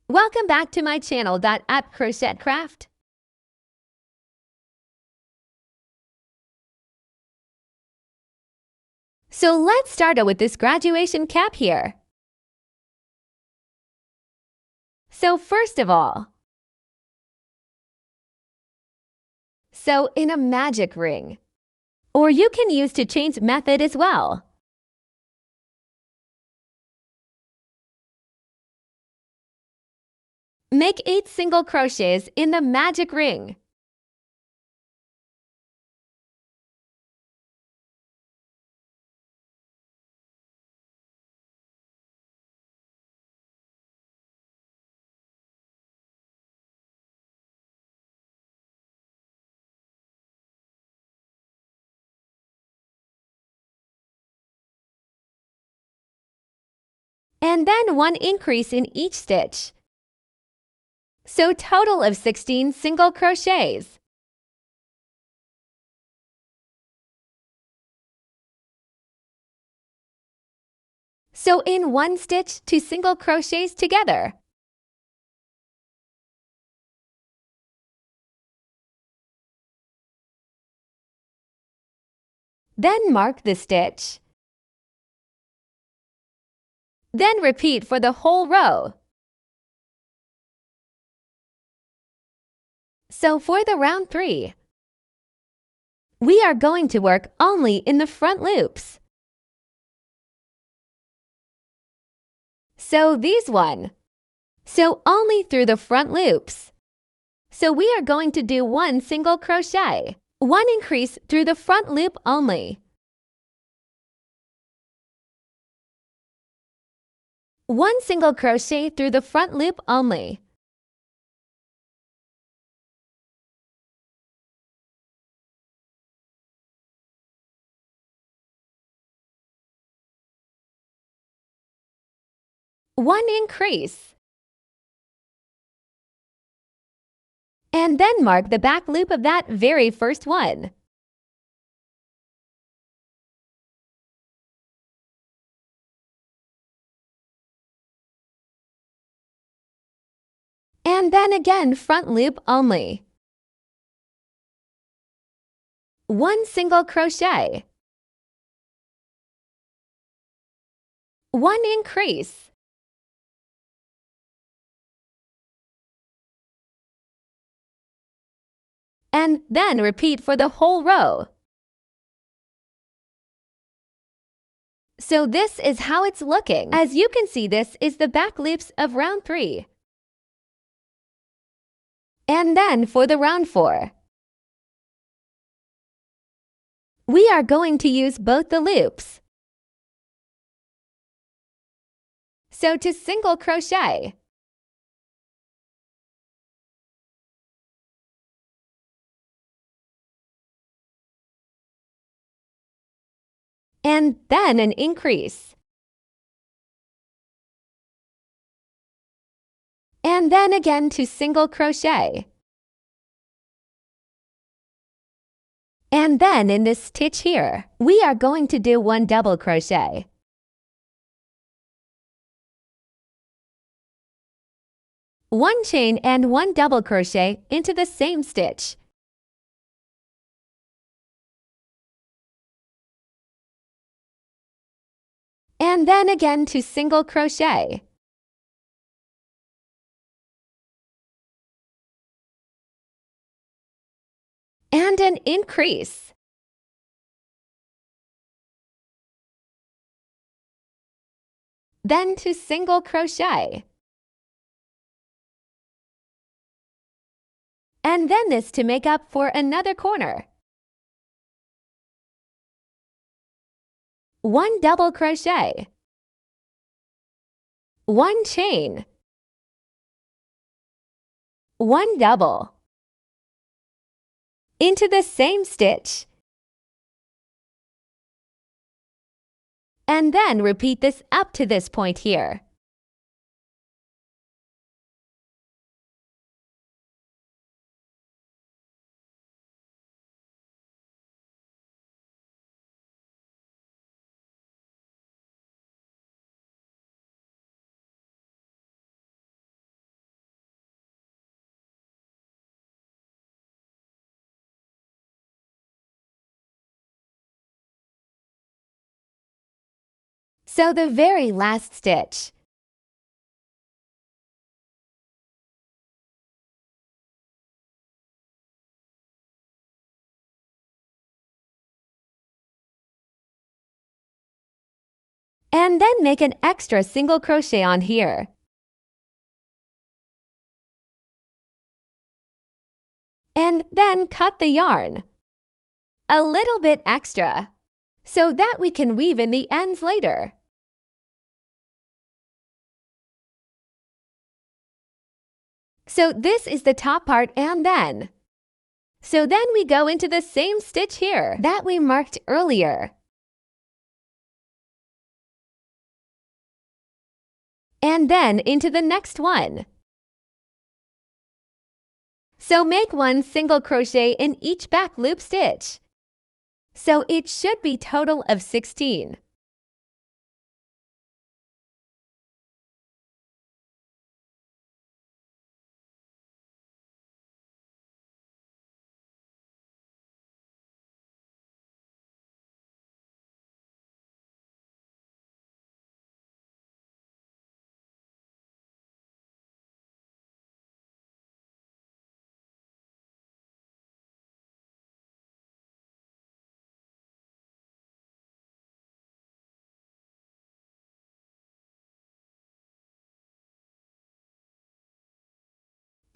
Welcome back to my channel @pkcrochetcraft. So let's start out with this graduation cap here. So first of all, sew in a magic ring, or you can use to change method as well. Make 8 single crochets in the magic ring. And then 1 increase in each stitch. So total of 16 single crochets. Sew in 1 stitch to single crochets together. Then mark the stitch. Then repeat for the whole row. So for the round 3, we are going to work only in the front loops. Sew these one. Sew only through the front loops. So we are going to do 1 single crochet, 1 increase through the front loop only. 1 single crochet through the front loop only. One increase. And then mark the back loop of that very first one. And then again front loop only. 1 single crochet. 1 increase. And then repeat for the whole row. So this is how it's looking. As you can see, this is the back loops of round 3. And then for the round 4, we are going to use both the loops. So to single crochet. And then an increase. And then again to single crochet. And then in this stitch here, we are going to do 1 double crochet. One chain and 1 double crochet into the same stitch. And then again to single crochet. And an increase. Then to single crochet. And then this to make up for another corner. 1 double crochet. 1 chain. 1 double. Into the same stitch. And then repeat this up to this point here. So the very last stitch. And then make an extra single crochet on here. And then cut the yarn a little bit extra so that we can weave in the ends later. So this is the top part and then. So then we go into the same stitch here that we marked earlier. And then into the next one. So make one single crochet in each back loop stitch. So it should be total of 16.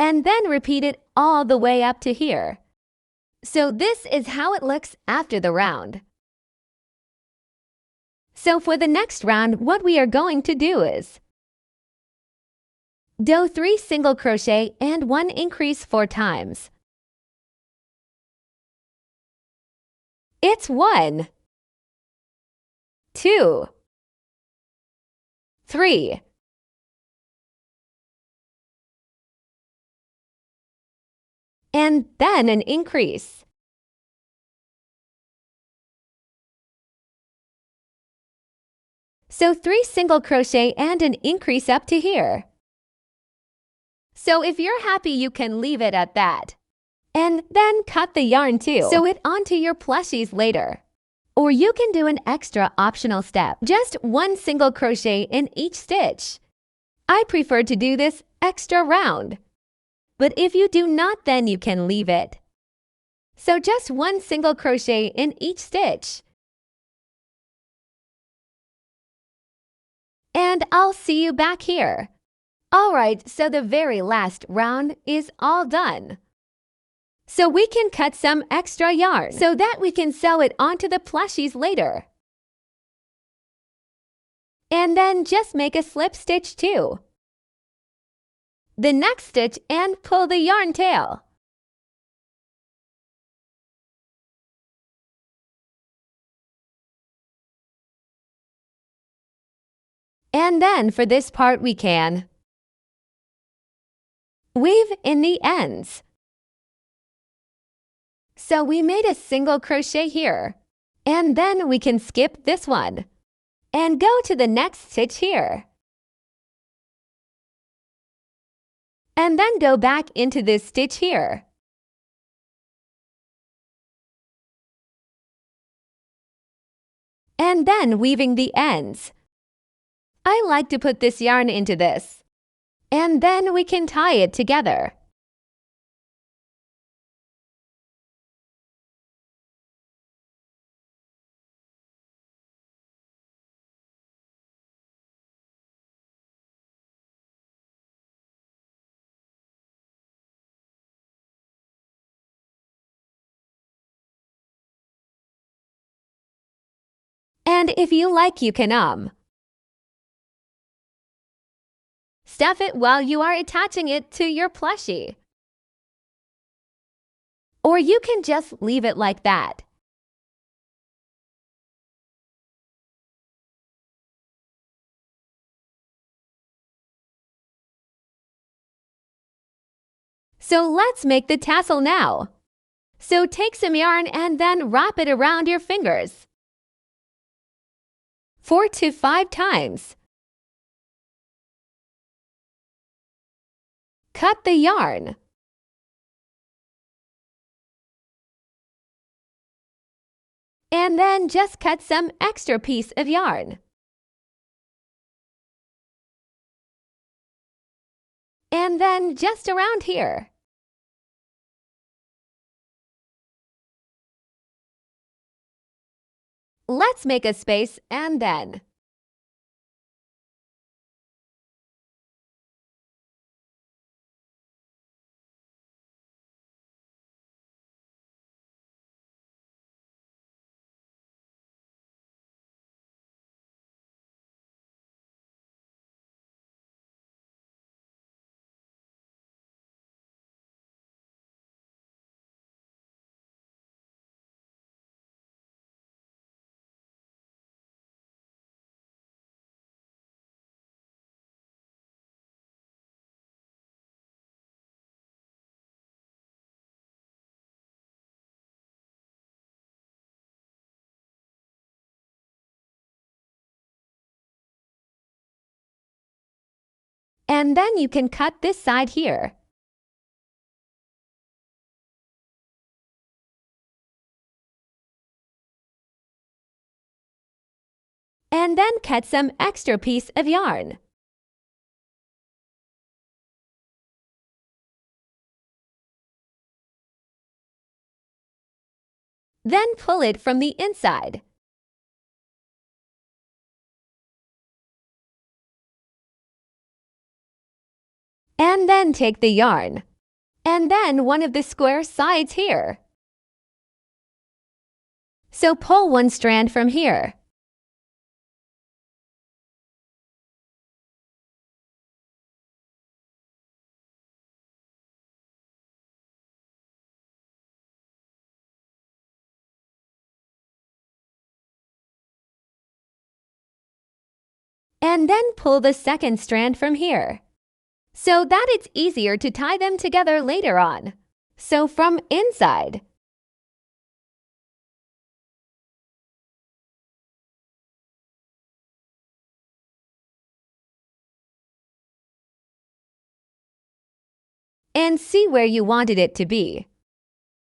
And then repeat it all the way up to here. So this is how it looks after the round. So for the next round, what we are going to do is do 3 single crochet and 1 increase 4 times. It's 1, 2, 3. And then an increase. So 3 single crochet and an increase up to here. So if you're happy, you can leave it at that. And then cut the yarn too. Sew it onto your plushies later. Or you can do an extra optional step. Just 1 single crochet in each stitch. I prefer to do this extra round. But if you do not, then you can leave it. So just 1 single crochet in each stitch. And I'll see you back here. Alright, so the very last round is all done. So we can cut some extra yarn so that we can sew it onto the plushies later. And then just make a slip stitch too. The next stitch and pull the yarn tail. And then for this part we can weave in the ends. So we made a single crochet here, and then we can skip this one and go to the next stitch here. And then go back into this stitch here. And then weaving the ends. I like to put this yarn into this, and then we can tie it together. And if you like, you can stuff it while you are attaching it to your plushie. Or you can just leave it like that. So let's make the tassel now. So take some yarn and then wrap it around your fingers 4 to 5 times. Cut the yarn. And then just cut some extra piece of yarn. And then just around here. Let's make a space and then you can cut this side here. And then cut some extra piece of yarn. Then pull it from the inside. And then take the yarn. And then one of the square sides here. So pull one strand from here. And then pull the second strand from here, so that it's easier to tie them together later on. So from inside. And see where you wanted it to be.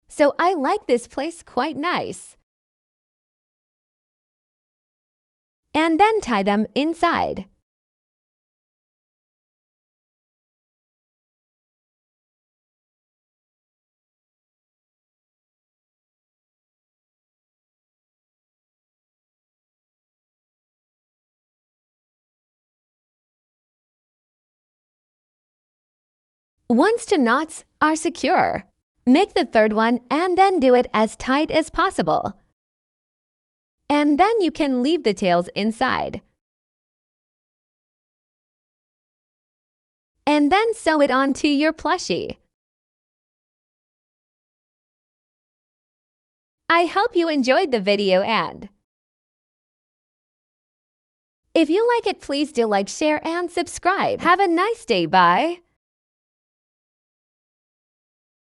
So I like this place quite nice. And then tie them inside. Once the knots are secure, make the third one and then do it as tight as possible. And then you can leave the tails inside. And then sew it onto your plushie. I hope you enjoyed the video and if you like it, please do like, share, and subscribe. Have a nice day. Bye.